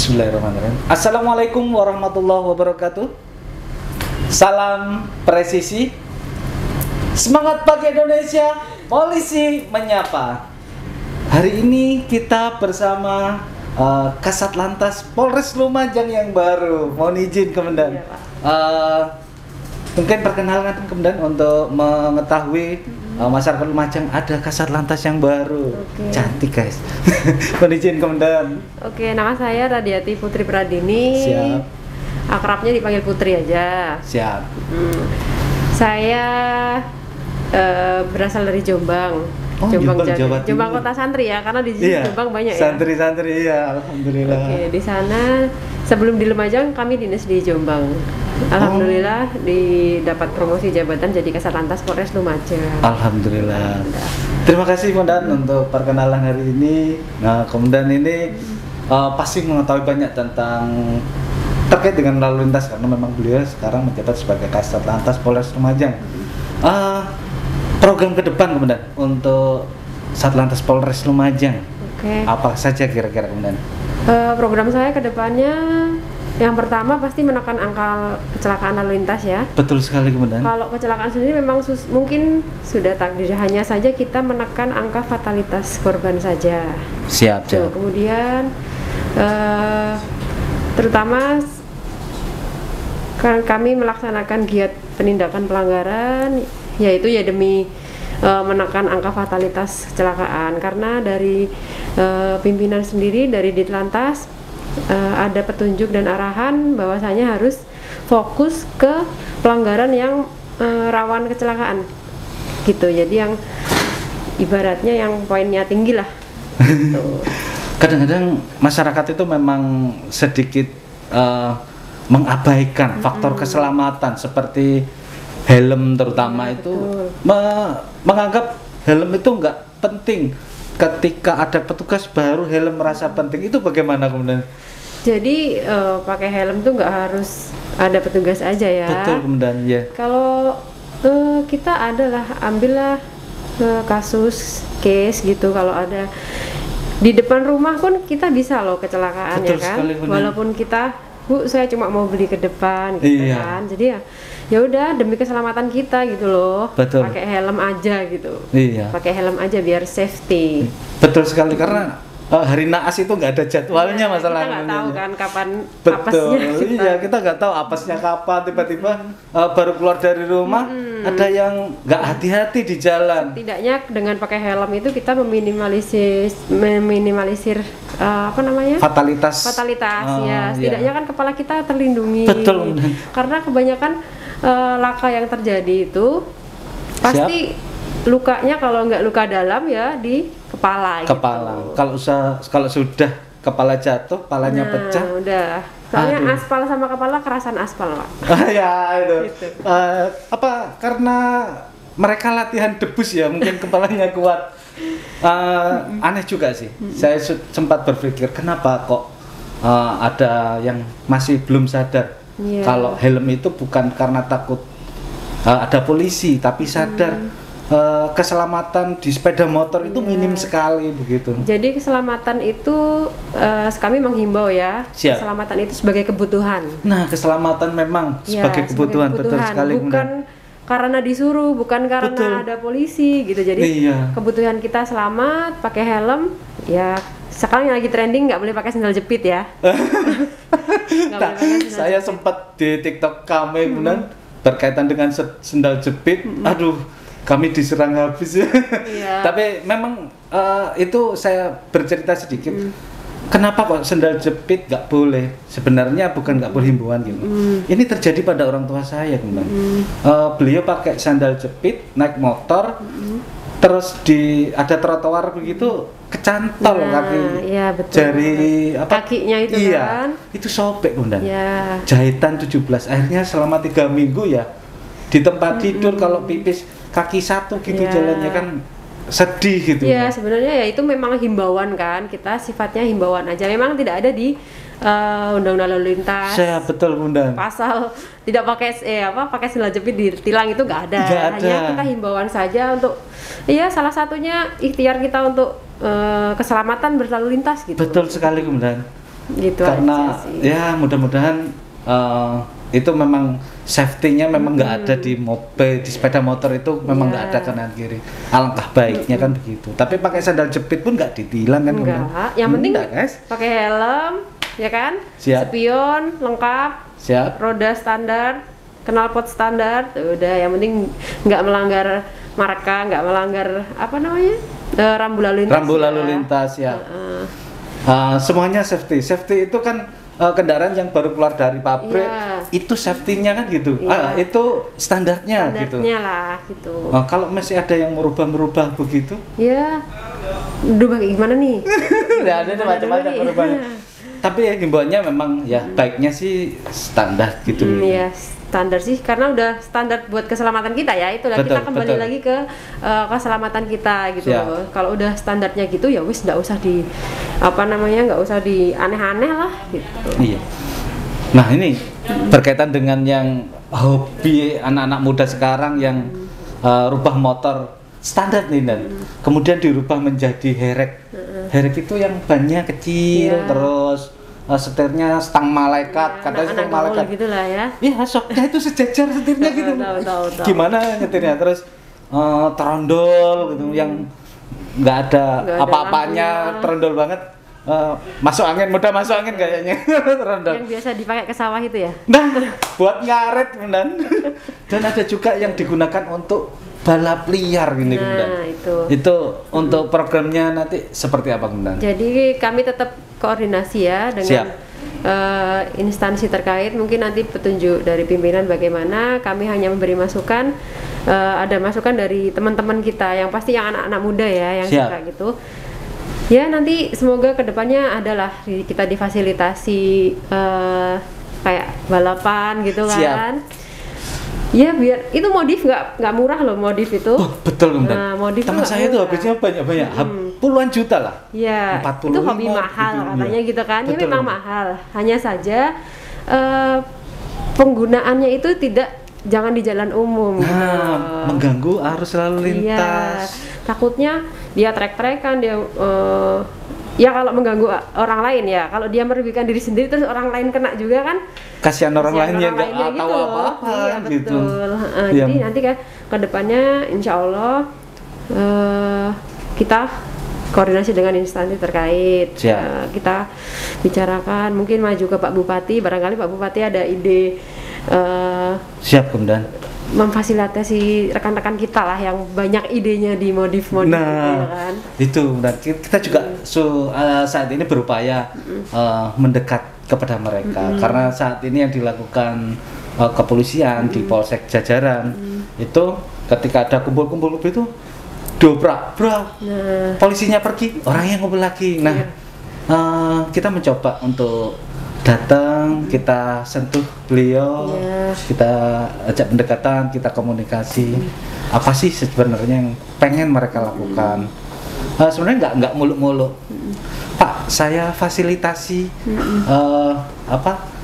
Bismillahirrahmanirrahim. Assalamualaikum warahmatullahi wabarakatuh. Salam presisi. Semangat pagi Indonesia. Polisi menyapa. Hari ini kita bersama Kasat Lantas Polres Lumajang yang baru. Mohon izin Komandan. Mungkin perkenalkan Komandan untuk mengetahui masyarakat Lumajang ada Kasat Lantas yang baru. Cantik guys. Mohon izin Komandan. Oke, nama saya Radiati Putri Pradini. Siap. Akrabnya dipanggil Putri aja. Siap. Saya berasal dari Jombang. Oh, Jombang, Jawa Timur. Jombang Kota Santri ya, karena di sini Jombang banyak santri-santri ya, alhamdulillah. Oke, di sana sebelum di Lumajang kami dinas di Jombang. Alhamdulillah didapat promosi jabatan jadi Kasat Lantas Polres Lumajang. Alhamdulillah. Terima kasih Komandan untuk perkenalan hari ini. Nah, Komandan ini pasti mengetahui banyak tentang terkait dengan lalu lintas karena memang beliau sekarang menjabat sebagai Kasat Lantas Polres Lumajang. Program ke depan Komandan untuk Satlantas Polres Lumajang. Oke. Apa saja kira-kira Komandan? Program saya ke depannya yang pertama pasti menekan angka kecelakaan lalu lintas ya. Betul sekali Komandan. Kalau kecelakaan sendiri memang mungkin sudah takdir, hanya saja kita menekan angka fatalitas korban saja. Siap. Kemudian terutama kami melaksanakan giat penindakan pelanggaran, yaitu ya demi menekan angka fatalitas kecelakaan, karena dari pimpinan sendiri dari Ditlantas ada petunjuk dan arahan bahwasanya harus fokus ke pelanggaran yang rawan kecelakaan gitu, jadi yang ibaratnya yang poinnya tinggi lah gitu. Kadang-kadang masyarakat itu memang sedikit mengabaikan faktor keselamatan seperti helm terutama itu menganggap helm itu nggak penting. Ketika ada petugas baru helm merasa penting, itu bagaimana kemudian? Jadi pakai helm tuh nggak harus ada petugas aja ya. Betul kemudian ya. Kalau kita ambillah kasus case gitu, kalau ada di depan rumah pun kita bisa loh kecelakaan. Betul ya kan. Sekali, walaupun kita saya cuma mau beli ke depan gitu kan. Jadi ya udah demi keselamatan kita gitu loh. Betul. Pakai helm aja gitu. Iya. Pakai helm aja biar safety. Betul sekali, karena hari naas itu nggak ada jadwalnya masalahnya. Kita nggak tahu kan kapan apesnya kita. Iya, kita nggak tahu apesnya kapan, tiba-tiba baru keluar dari rumah ada yang nggak hati-hati di jalan. Setidaknya dengan pakai helm itu kita meminimalisir fatalitas ya. Setidaknya kan kepala kita terlindungi. Betul. Karena kebanyakan laka yang terjadi itu pasti lukanya, kalau nggak luka dalam ya di kepala. Gitu. Kalau sudah kepala jatuh, kepalanya pecah. Udah. Soalnya aspal sama kepala kerasan aspal, Pak. Ya itu. Gitu. Karena mereka latihan debus ya, mungkin kepalanya kuat. Aneh juga sih. Saya sempat berpikir kenapa kok ada yang masih belum sadar kalau helm itu bukan karena takut ada polisi, tapi sadar keselamatan di sepeda motor itu minim sekali begitu. Jadi keselamatan itu kami menghimbau ya. Siap. Keselamatan itu sebagai kebutuhan. Nah, keselamatan memang sebagai kebutuhan, betul sekali. Bukan karena disuruh, bukan karena ada polisi gitu. Jadi kebutuhan kita selamat, pakai helm. Ya sekarang yang lagi trending nggak boleh pakai sandal jepit ya. Saya sempat di TikTok kami kemudian berkaitan dengan sandal jepit. Aduh, kami diserang habis ya. Tapi memang itu saya bercerita sedikit. Kenapa kok sandal jepit nggak boleh? Sebenarnya bukan nggak boleh himbauan gitu. Ini terjadi pada orang tua saya kemudian. Beliau pakai sandal jepit naik motor, terus ada trotoar begitu kecantol kaki, jari kakinya itu kan? Itu sobek kemudian. Jahitan 17. Akhirnya selama 3 minggu ya di tempat tidur kalau pipis kaki satu gitu jalannya kan sedih gitu. Iya, sebenarnya ya itu memang himbauan kan, kita sifatnya himbauan aja. Memang tidak ada di Undang-Undang Lalu Lintas. Saya betul Bunda. Pasal tidak pakai pakai sandal jepit ditilang itu nggak ada. Hanya kita himbauan saja untuk salah satunya ikhtiar kita untuk keselamatan berlalu lintas gitu. Betul sekali Bunda. Gitu karena aja sih. ya mudah-mudahan itu memang safety-nya memang nggak ada di mobil, di sepeda motor itu memang nggak ada kanan kiri. Alangkah baiknya kan begitu. Tapi pakai sandal jepit pun nggak ditilang kan? Enggak, yang penting guys. pakai helm, ya kan? Siap. Spion lengkap, Siap. roda standar, knalpot standar, udah. Yang penting nggak melanggar marka, nggak melanggar apa namanya rambu lalu lintas. Rambu lalu lintas ya. Semuanya safety. Safety itu kan kendaraan yang baru keluar dari pabrik, itu safety-nya kan gitu. Itu standarnya gitu. Lah gitu. Kalau masih ada yang merubah begitu, ya, berubah gimana nih? Ya ada macam-macam perubahannya. Tapi ya himbauannya memang ya baiknya sih standar gitu. Iya, standar sih karena udah standar buat keselamatan kita ya. Itulah kita kembali lagi ke keselamatan kita gitu. Kalau udah standarnya gitu ya wis nggak usah di nggak usah di aneh-aneh lah gitu. Iya. Nah ini berkaitan dengan yang hobi anak-anak muda sekarang yang rubah motor standar nih dan kemudian dirubah menjadi herek. Herek itu yang bannya kecil terus setirnya stang malaikat, katanya stang malaikat gitulah ya. Iya, soknya itu sejajar setirnya gitu. Tahu. Gimana nyetirnya terus terondol gitu yang nggak ada apa-apanya, terondol banget. Masuk angin, mudah masuk angin kayaknya. Terondol. Yang biasa dipakai ke sawah itu ya? Nah, buat ngaret dan ada juga yang digunakan untuk balap liar gini kemudian. Itu untuk programnya nanti seperti apa kemudian? Jadi kami tetap koordinasi ya dengan instansi terkait. Mungkin nanti petunjuk dari pimpinan bagaimana. Kami hanya memberi masukan. Ada masukan dari teman-teman kita yang pasti yang anak-anak muda ya yang suka gitu. Ya nanti semoga kedepannya adalah kita difasilitasi kayak balapan gitu kan. Ya biar itu modif nggak murah loh modif itu. Betul kemudian. Nah, modif teman saya tuh habisnya banyak puluhan juta lah. Ya. 45, itu hobi mahal gitu, katanya gitu kan. Ya memang mahal. Hanya saja penggunaannya itu jangan di jalan umum. Mengganggu arus lalu lintas. Takutnya dia trek-trekan dia. Ya kalau mengganggu orang lain ya, kalau dia merugikan diri sendiri terus orang lain kena juga kan, kasihan orang lain yang nggak tahu gitu. apa-apa gitu. Jadi nanti kan kedepannya insya Allah kita koordinasi dengan instansi terkait, kita bicarakan, mungkin maju ke Pak Bupati, barangkali Pak Bupati ada ide siap kemudian memfasilitasi rekan-rekan kita lah yang banyak idenya di modif-modif gitu kan. Itu dan kita juga saat ini berupaya mendekat kepada mereka karena saat ini yang dilakukan kepolisian di Polsek Jajaran itu ketika ada kumpul-kumpul itu dobrak, polisinya pergi, orangnya ngumpul lagi. Nah, kita mencoba untuk datang, kita sentuh beliau, kita ajak pendekatan, kita komunikasi. Apa sih sebenarnya yang pengen mereka lakukan? Sebenarnya nggak muluk-muluk. Pak, saya fasilitasi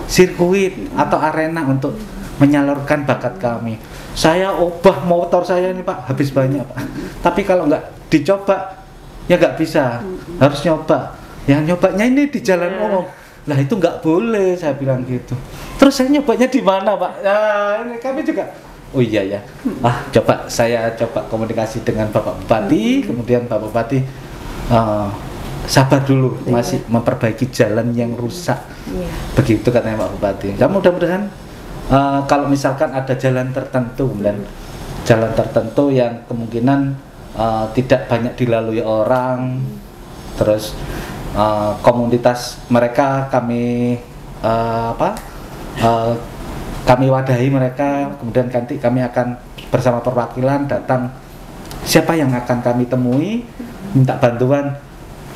sirkuit atau arena untuk menyalurkan bakat kami. Saya ubah motor saya ini Pak, habis banyak Pak. Tapi kalau nggak dicoba, ya nggak bisa. Harus nyoba. Yang nyobanya ini di jalan umum. Lah itu nggak boleh, saya bilang gitu. Terus saya nyobanya di mana Pak? Ini kami juga. Oh iya ya. Saya coba komunikasi dengan Bapak Bupati, kemudian Pak Bupati sabar dulu, masih memperbaiki jalan yang rusak. Begitu katanya Pak Bupati. Dan mudah-mudahan kalau misalkan ada jalan tertentu dan jalan tertentu yang kemungkinan tidak banyak dilalui orang, terus komunitas mereka kami kami wadahi mereka, kemudian nanti kami akan bersama perwakilan datang, siapa yang akan kami temui, minta bantuan,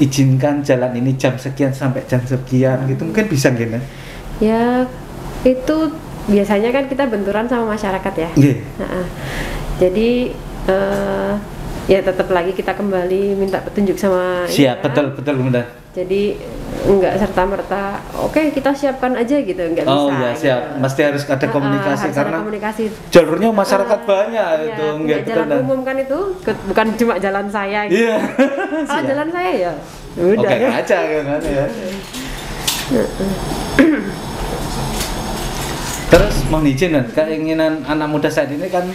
izinkan jalan ini jam sekian sampai jam sekian gitu, mungkin bisa gitu ya. Itu biasanya kan kita benturan sama masyarakat ya. Jadi ya tetap lagi kita kembali minta petunjuk sama betul benar. Jadi enggak serta-merta oke, kita siapkan aja gitu, enggak bisa. Oh iya, siap. Mesti harus ada komunikasi harus karena ada komunikasi. Jalurnya masyarakat banyak itu, enggak jalan umum kan itu, bukan cuma jalan saya gitu. Kalau jalan saya ya udah. Oke, aja kan ya. Terus mohon izin dan keinginan anak muda saat ini kan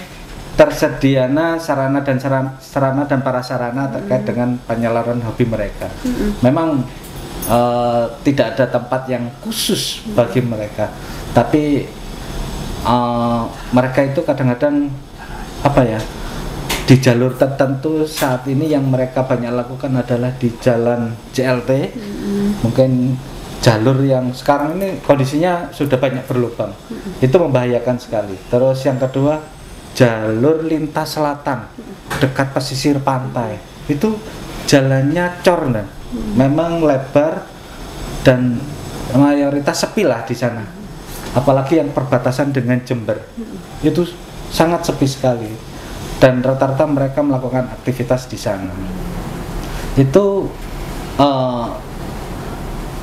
tersedianya sarana dan prasarana terkait dengan penyaluran hobi mereka. Memang tidak ada tempat yang khusus bagi mereka, tapi mereka itu kadang-kadang apa ya, di jalur tertentu saat ini yang mereka banyak lakukan adalah di jalan JLT. Mungkin jalur yang sekarang ini kondisinya sudah banyak berlubang, itu membahayakan sekali. Terus yang kedua, jalur lintas selatan dekat pesisir pantai, itu jalannya cor, memang lebar dan mayoritas sepi lah di sana. Apalagi yang perbatasan dengan Jember, itu sangat sepi sekali. Dan rata-rata mereka melakukan aktivitas di sana. Itu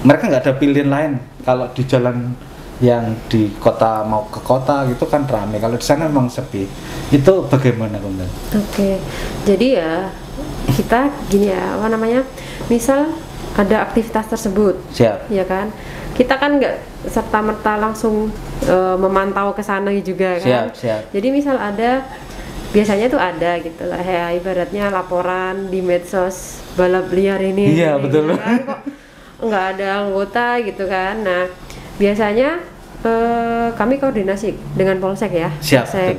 mereka nggak ada pilihan lain. Kalau di jalan yang di kota mau ke kota gitu kan ramai. Kalau di sana memang sepi. Itu bagaimana, Bunda? Oke, jadi ya kita gini ya, apa namanya? Misal ada aktivitas tersebut, siap, ya kan? Kita kan nggak serta-merta langsung memantau ke sana juga kan? Siap. Jadi misal ada, biasanya tuh ada gitu lah ya, ibaratnya laporan di medsos balap liar ini. Iya, betul. Gitu kan, kok nggak ada anggota gitu kan. Nah biasanya kami koordinasi dengan polsek ya. Siap, polsek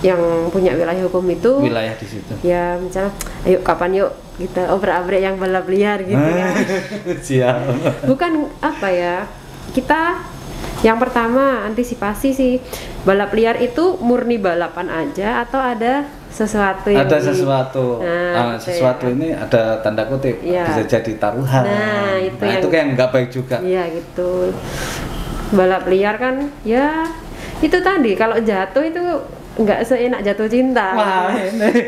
yang punya wilayah hukum itu, wilayah di situ ya, misalnya ayo kapan yuk kita obrak-abrik yang balap liar gitu kan. Siap. Bukan apa ya, kita yang pertama antisipasi sih, balap liar itu murni balapan aja atau ada sesuatu yang sesuatu ini ada tanda kutip ya, bisa jadi taruhan. Nah itu kayak nggak baik juga. Iya gitu. Balap liar kan ya itu tadi, kalau jatuh itu nggak seenak jatuh cinta. Wah, ini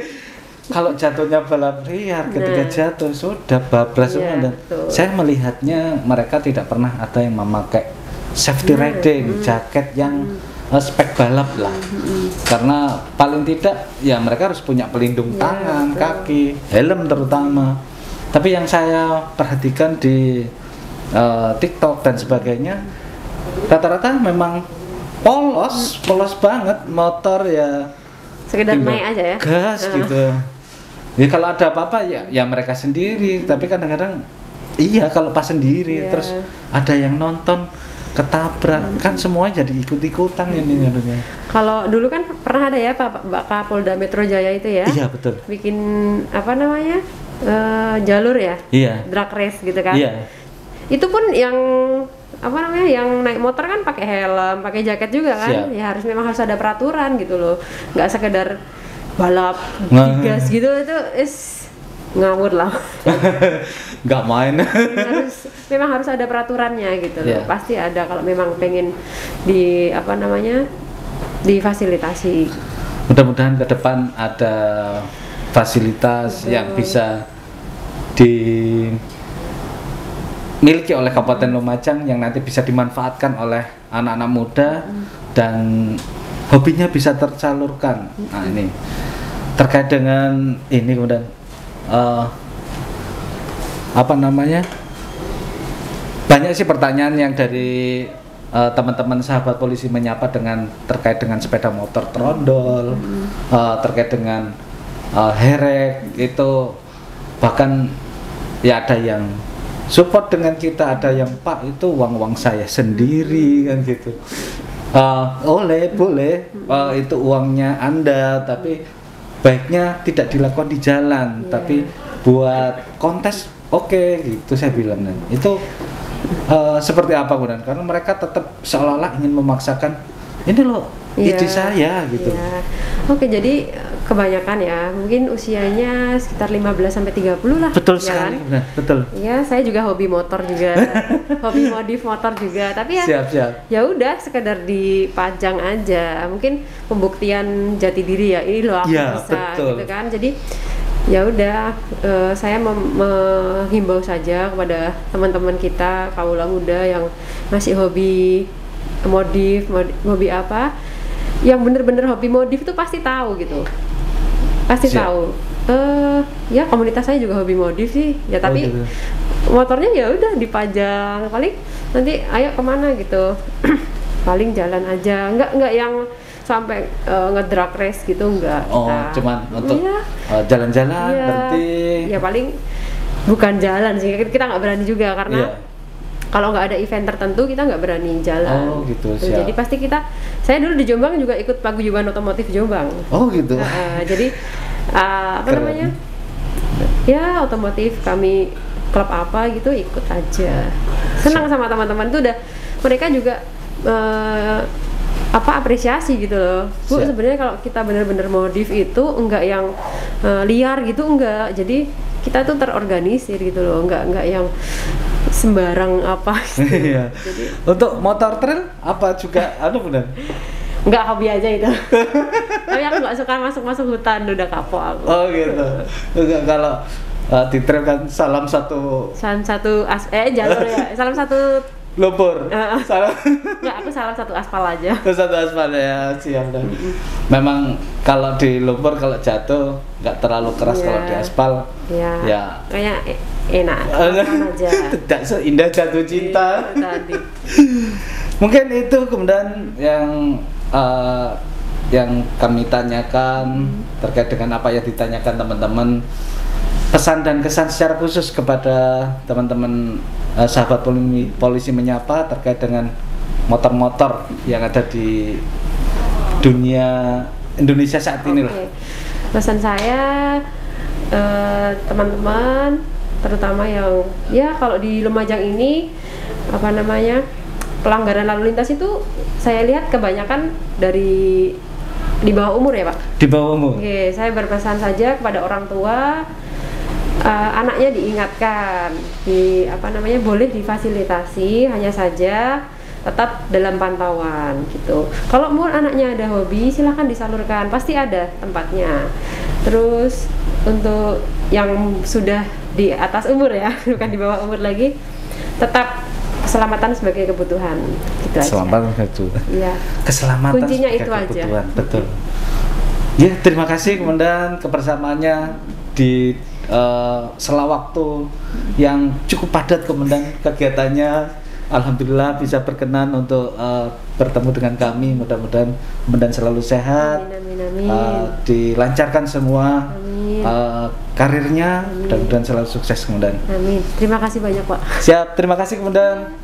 kalau jatuhnya balap liar, ketika jatuh sudah bablas semua. Dan saya melihatnya mereka tidak pernah ada yang memakai safety riding, jaket yang spek balap lah. Karena paling tidak ya mereka harus punya pelindung tangan, kaki, helm terutama. Tapi yang saya perhatikan di TikTok dan sebagainya, rata-rata memang polos banget, motor ya sekedar naik aja ya, gas gitu. Ya kalau ada apa-apa ya mereka sendiri, tapi kadang-kadang iya kalau pas sendiri terus ada yang nonton ketabrak, kan semua jadi ikut-ikutan ini jadinya. Kalau dulu kan pernah ada ya Pak Kapolda Metro Jaya itu ya. Iya betul. Bikin apa namanya? Jalur ya? Iya. Drag race gitu kan. Iya. Itu pun yang apa namanya, yang naik motor kan pakai helm, pakai jaket juga kan. Ya harus, memang harus ada peraturan gitu loh. Nggak sekedar balap digas gitu, itu ngawur lah. Nggak main. Memang harus ada peraturannya gitu loh. Pasti ada kalau memang pengen di apa namanya, difasilitasi. Mudah-mudahan ke depan ada fasilitas yang bisa dimiliki oleh Kabupaten Lumajang yang nanti bisa dimanfaatkan oleh anak-anak muda dan hobinya bisa tersalurkan. Nah ini terkait dengan ini kemudian apa namanya, banyak sih pertanyaan yang dari teman-teman sahabat polisi menyapa dengan terkait dengan sepeda motor trondol, terkait dengan herek itu, bahkan ya ada yang support dengan kita, ada yang Pak itu uang saya sendiri kan gitu. Boleh itu uangnya Anda, tapi baiknya tidak dilakukan di jalan, tapi buat kontes oke, gitu saya bilang. Itu seperti apa kemudian? Karena mereka tetap seolah-olah ingin memaksakan ini loh ide saya gitu. Oke, jadi kebanyakan ya mungkin usianya sekitar 15-30 lah. Betul sekali, kan? Betul. Iya, saya juga hobi motor juga, hobi modif motor juga. Tapi ya, ya udah sekedar dipajang aja. Mungkin pembuktian jati diri ya. Ini loh aku bisa, gitu kan. Jadi ya udah, saya menghimbau saja kepada teman-teman kita kaula muda yang masih hobi modif, hobi apa, yang bener-bener hobi modif itu pasti tahu gitu, pasti tahu. Ya komunitas saya juga hobi modif sih ya, tapi motornya ya udah dipajang, paling nanti ayo kemana gitu. Paling jalan aja, nggak yang sampai nge-drag race gitu, nggak. Oh, cuman untuk jalan-jalan, berarti ya paling bukan jalan sih, kita nggak berani juga karena kalau nggak ada event tertentu kita nggak berani jalan. Oh gitu, siap. Jadi pasti saya dulu di Jombang juga ikut paguyuban otomotif Jombang. Oh gitu. Jadi apa namanya? Ya otomotif, kami klub apa gitu ikut aja. Senang sama teman-teman tuh, udah mereka juga apresiasi gitu loh. Bu, sebenarnya kalau kita benar-benar modif itu enggak yang liar gitu, enggak. Jadi kita tuh terorganisir gitu loh, enggak yang sembarang apa gitu. Iya. Jadi untuk motor trail apa juga benar? Enggak, hobi aja itu. Tapi aku nggak suka masuk hutan, udah kapok aku. Oh gitu. Enggak, kalau di trail kan salam satu jalur ya. Salam satu lumpur. Salam. Enggak, aku salam satu aspal aja. Satu aspal ya, siap dah. Memang kalau di lumpur kalau jatuh nggak terlalu keras, kalau di aspal ya kayak enak aja. Tidak seindah jatuh cinta. Tadi. Mungkin itu kemudian yang kami tanyakan terkait dengan apa yang ditanyakan teman-teman. Pesan dan kesan secara khusus kepada teman-teman sahabat polisi menyapa terkait dengan motor-motor yang ada di dunia Indonesia saat ini. Pesan saya teman-teman, terutama yang kalau di Lumajang ini pelanggaran lalu lintas itu saya lihat kebanyakan di bawah umur ya Pak. Di bawah umur. Oke, saya berpesan saja kepada orang tua, anaknya diingatkan, boleh difasilitasi, hanya saja tetap dalam pantauan gitu. Kalau mau anaknya ada hobi, silahkan disalurkan, pasti ada tempatnya. Terus untuk yang sudah di atas umur ya, bukan di bawah umur lagi, tetap keselamatan sebagai kebutuhan. Gitu keselamatan itu. Iya. Keselamatan kuncinya itu kebutuhan. Aja. Betul. Ya, terima kasih kemudian kebersamaannya di sela waktu yang cukup padat, kemudian kegiatannya alhamdulillah bisa berkenan untuk bertemu dengan kami. Mudah-mudahan selalu sehat. Amin. Dilancarkan semua karirnya, mudah-mudahan selalu sukses kemudian. Amin. Terima kasih banyak Pak. Siap, terima kasih kemudian.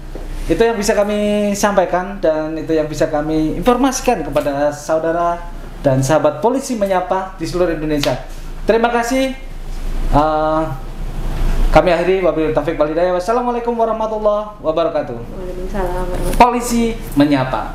Itu yang bisa kami sampaikan dan itu yang bisa kami informasikan kepada saudara dan sahabat polisi menyapa di seluruh Indonesia. Terima kasih. Kami akhiri, wabillahi taufiq wal hidayah. Wassalamualaikum warahmatullahi wabarakatuh. Waalaikumsalam. Polisi menyapa.